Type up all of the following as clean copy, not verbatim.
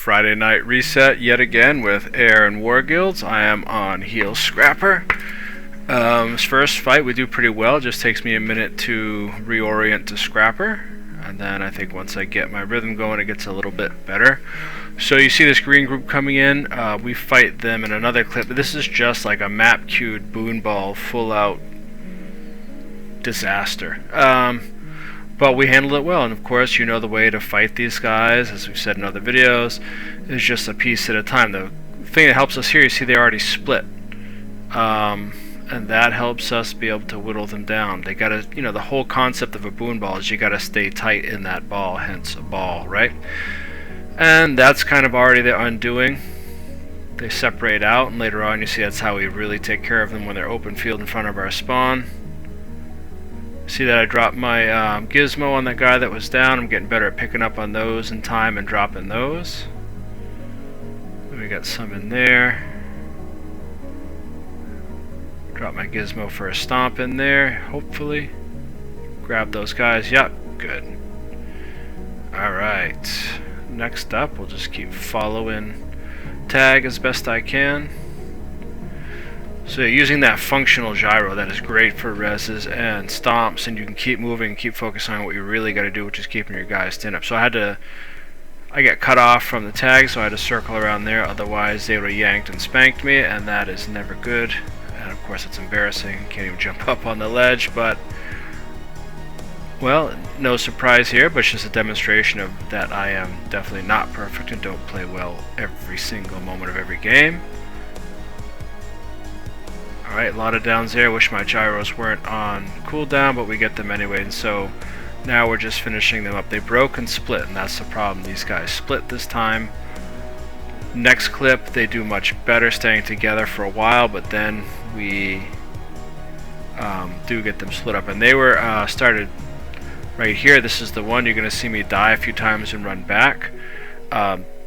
Friday night reset yet again with Air and War Guilds. I am on Heel Scrapper. This first fight we do pretty well. It just takes me a minute to reorient to Scrapper, and then I think once I get my rhythm going it gets a little bit better. So you see this green group coming in. We fight them in another clip, but this is just like a map queued boonball full out disaster. But we handled it well, and of course you know the way to fight these guys, as we've said in other videos, is just a piece at a time. The thing that helps us here, you see they already split, and that helps us be able to whittle them down. They gotta, you know, the whole concept of a boon ball is you gotta stay tight in that ball, hence a ball, right? And that's kind of already their undoing. They separate out, and later on you see that's how we really take care of them when they're open field in front of our spawn. See that I dropped my gizmo on that guy that was down. I'm getting better at picking up on those in time and dropping those. We got some in there. Drop my gizmo for a stomp in there, hopefully. Grab those guys. Yep, good. Alright. Next up, we'll just keep following tag as best I can. So using that functional gyro, that is great for reses and stomps, and you can keep moving and keep focusing on what you really got to do, which is keeping your guys stand up. So I got cut off from the tag, so I had to circle around there, otherwise they would have yanked and spanked me, and that is never good. And of course it's embarrassing, can't even jump up on the ledge, but well, no surprise here, but it's just a demonstration of that I am definitely not perfect and don't play well every single moment of every game. Alright, a lot of downs there. Wish my gyros weren't on cooldown, but we get them anyway, and so now we're just finishing them up. They broke and split, and that's the problem. These guys split this time. Next clip, they do much better staying together for a while, but then we do get them split up. And they were started right here. This is the one. You're going to see me die a few times and run back.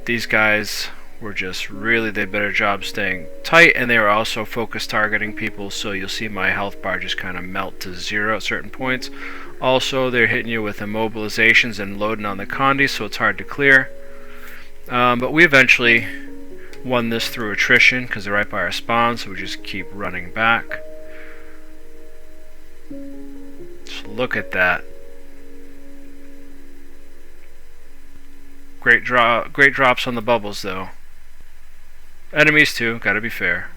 These guys were just really, they did a better job staying tight, and they were also focus targeting people, so you'll see my health bar just kind of melt to 0 at certain points. Also, they're hitting you with immobilizations and loading on the condi, so it's hard to clear. But we eventually won this through attrition because they're right by our spawn, so we just keep running back. Just look at that. Great drops on the bubbles though. Enemies too, gotta be fair.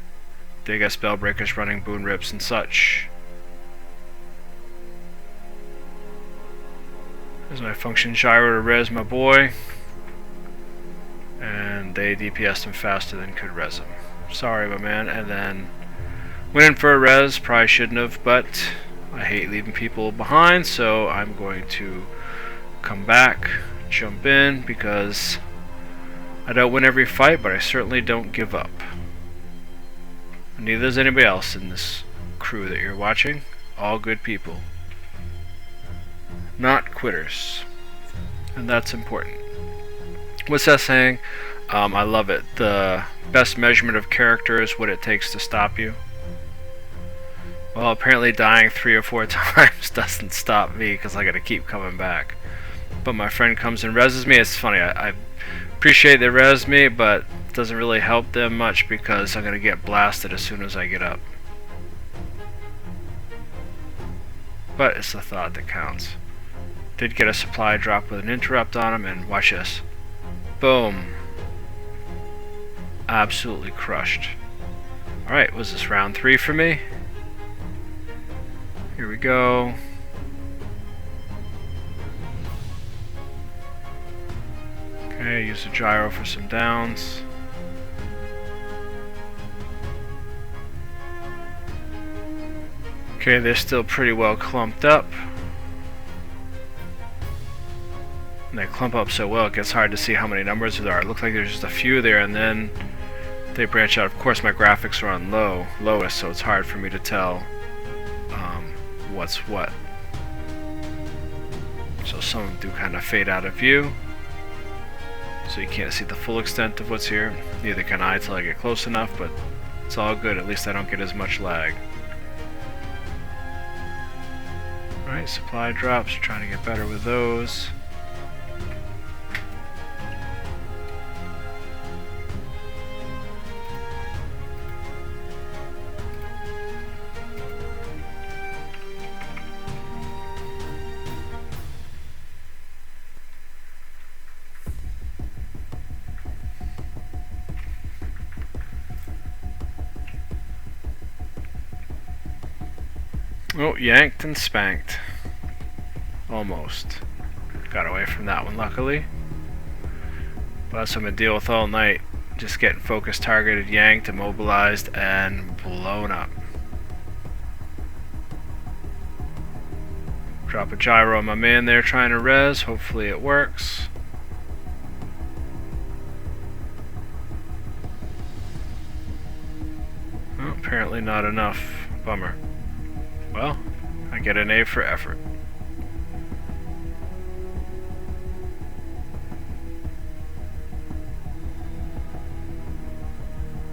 They got spell breakers running boon rips and such. There's my function gyro to res my boy. And they DPS'd him faster than could res him. Sorry my man. And then went in for a res, probably shouldn't have, but I hate leaving people behind, so I'm going to come back, jump in, because I don't win every fight, but I certainly don't give up. Neither does anybody else in this crew that you're watching. All good people. Not quitters. And that's important. What's that saying? I love it. The best measurement of character is what it takes to stop you. Well, apparently dying 3 or 4 times doesn't stop me, because I gotta keep coming back. But my friend comes and reses me. It's funny, I appreciate they res me, but it doesn't really help them much because I'm going to get blasted as soon as I get up. But it's the thought that counts. Did get a supply drop with an interrupt on him, and watch this. Boom. Absolutely crushed. Alright, was this round 3 for me? Here we go. Okay, use the gyro for some downs. Okay, they're still pretty well clumped up. And they clump up so well it gets hard to see how many numbers there are. It looks like there's just a few there, and then they branch out. Of course my graphics are on lowest, so it's hard for me to tell what's what. So some of them do kind of fade out of view, so you can't see the full extent of what's here. Neither can I till I get close enough, but it's all good. At least I don't get as much lag. Alright, supply drops, trying to get better with those. Oh, yanked and spanked. Almost. Got away from that one, luckily. But that's what I'm going to deal with all night. Just getting focused, targeted, yanked, immobilized, and blown up. Drop a gyro on my man there trying to res. Hopefully it works. Well, apparently not enough. Bummer. Well, I get an A for effort.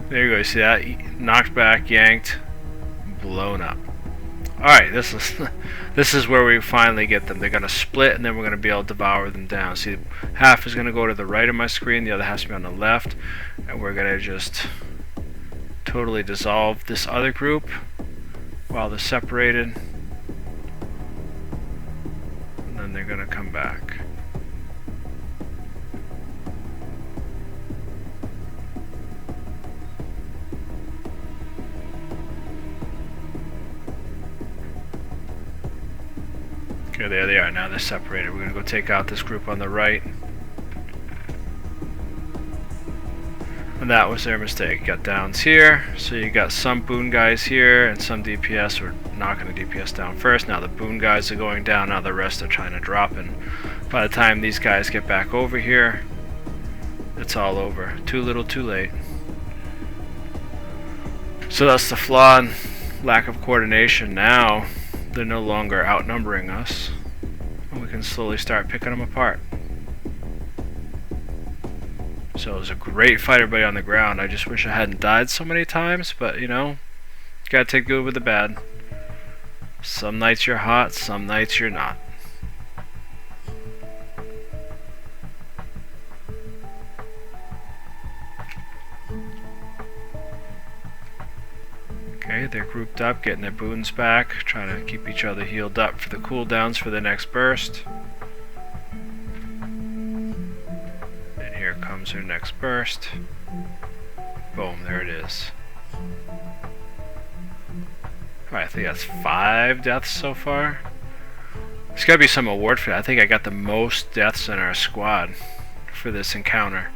There you go, you see that? Knocked back, yanked, blown up. Alright, this is where we finally get them. They're going to split and then we're going to be able to devour them down. See, half is going to go to the right of my screen, the other half to be on the left. And we're going to just totally dissolve this other group while they're separated. And then they're going to come back. Okay, there they are. Now they're separated. We're going to go take out this group on the right. And that was their mistake. Got downs here. So you got some boon guys here and some DPS. We're knocking the DPS down first. Now the boon guys are going down. Now the rest are trying to drop. And by the time these guys get back over here, it's all over. Too little, too late. So that's the flaw and lack of coordination. Now they're no longer outnumbering us, and we can slowly start picking them apart. So it was a great fight, everybody on the ground. I just wish I hadn't died so many times, but you know, gotta take the good with the bad. Some nights you're hot, some nights you're not. Okay, they're grouped up, getting their boons back, trying to keep each other healed up for the cooldowns for the next burst. And here comes their next burst. Boom, there it is. Alright, I think that's 5 deaths so far. There's gotta be some award for that. I think I got the most deaths in our squad for this encounter.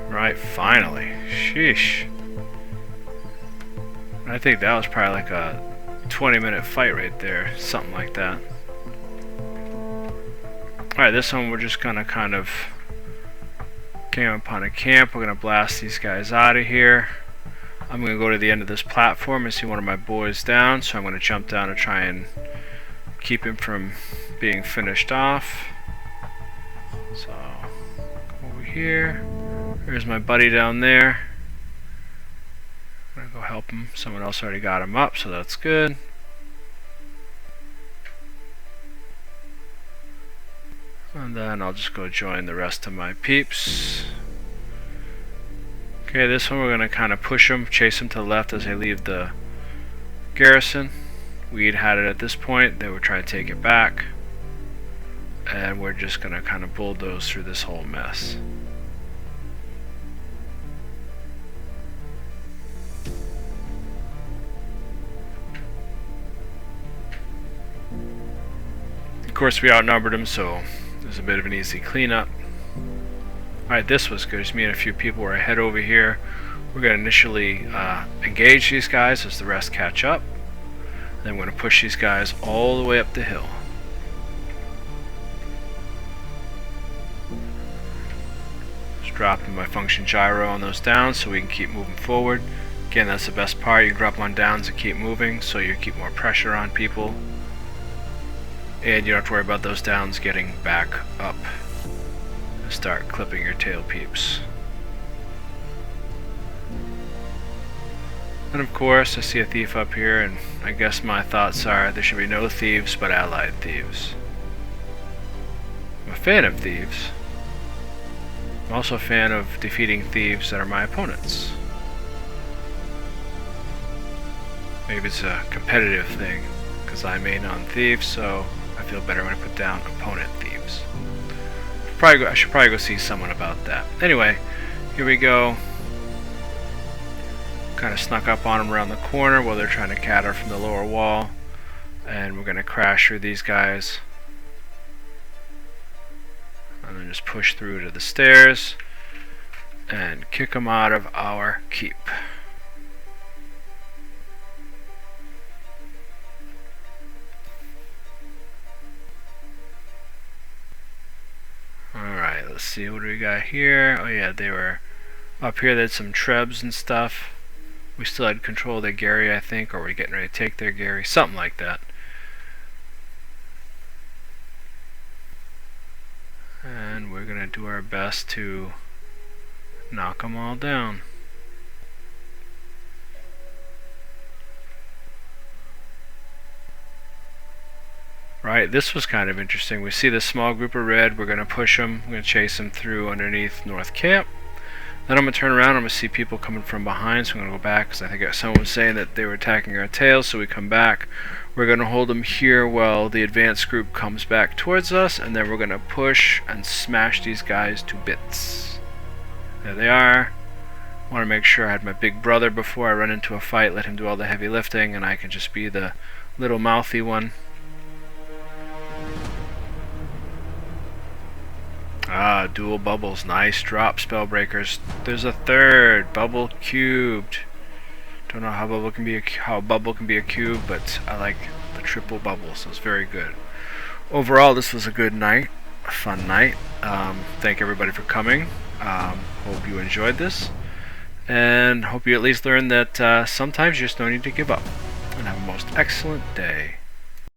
Right, finally. Sheesh. I think that was probably like a 20-minute fight right there. Something like that. Alright, this one we're just gonna kind of came upon a camp. We're gonna blast these guys out of here. I'm gonna go to the end of this platform and see one of my boys down, so I'm gonna jump down and try and keep him from being finished off. So, over here. There's my buddy down there. I'm gonna go help him. Someone else already got him up, so that's good. And then I'll just go join the rest of my peeps. Okay, this one we're gonna kind of push them, chase them to the left as they leave the garrison. We'd had it at this point. They were trying to take it back. And we're just gonna kind of bulldoze through this whole mess. Of course, we outnumbered them, so there's a bit of an easy cleanup. Alright, this was good. Just me and a few people were ahead over here. We're going to initially engage these guys as the rest catch up. Then we're going to push these guys all the way up the hill. Just dropping my function gyro on those downs so we can keep moving forward. Again, that's the best part. You can drop on downs and keep moving, so you keep more pressure on people. And you don't have to worry about those downs getting back up. and start clipping your tail peeps. And of course, I see a thief up here, and I guess my thoughts are there should be no thieves but allied thieves. I'm a fan of thieves. I'm also a fan of defeating thieves that are my opponents. Maybe it's a competitive thing, because I main on thieves, so I feel better when I put down opponent thieves. I should probably go see someone about that. Anyway, here we go. Kind of snuck up on them around the corner while they're trying to catter from the lower wall. And we're going to crash through these guys. And then just push through to the stairs and kick them out of our keep. Alright, let's see, what do we got here? Oh yeah, they were up here. They had some trebs and stuff. We still had control of their Gary, I think, or we're getting ready to take their Gary, something like that. And we're going to do our best to knock them all down. Right, this was kind of interesting. We see this small group of red. We're going to push them. We're going to chase them through underneath North Camp. Then I'm going to turn around. I'm going to see people coming from behind, so I'm going to go back because I think someone was saying that they were attacking our tails, so we come back. We're going to hold them here while the advanced group comes back towards us, and then we're going to push and smash these guys to bits. There they are. I want to make sure I had my big brother before I run into a fight, let him do all the heavy lifting, and I can just be the little mouthy one. Ah, dual bubbles. Nice drop, Spellbreakers. There's a third. Bubble cubed. Don't know how a bubble can be a cube, but I like the triple bubble, so it's very good. Overall, this was a good night. A fun night. Thank everybody for coming. Hope you enjoyed this. And hope you at least learned that sometimes you just don't need to give up. And have a most excellent day.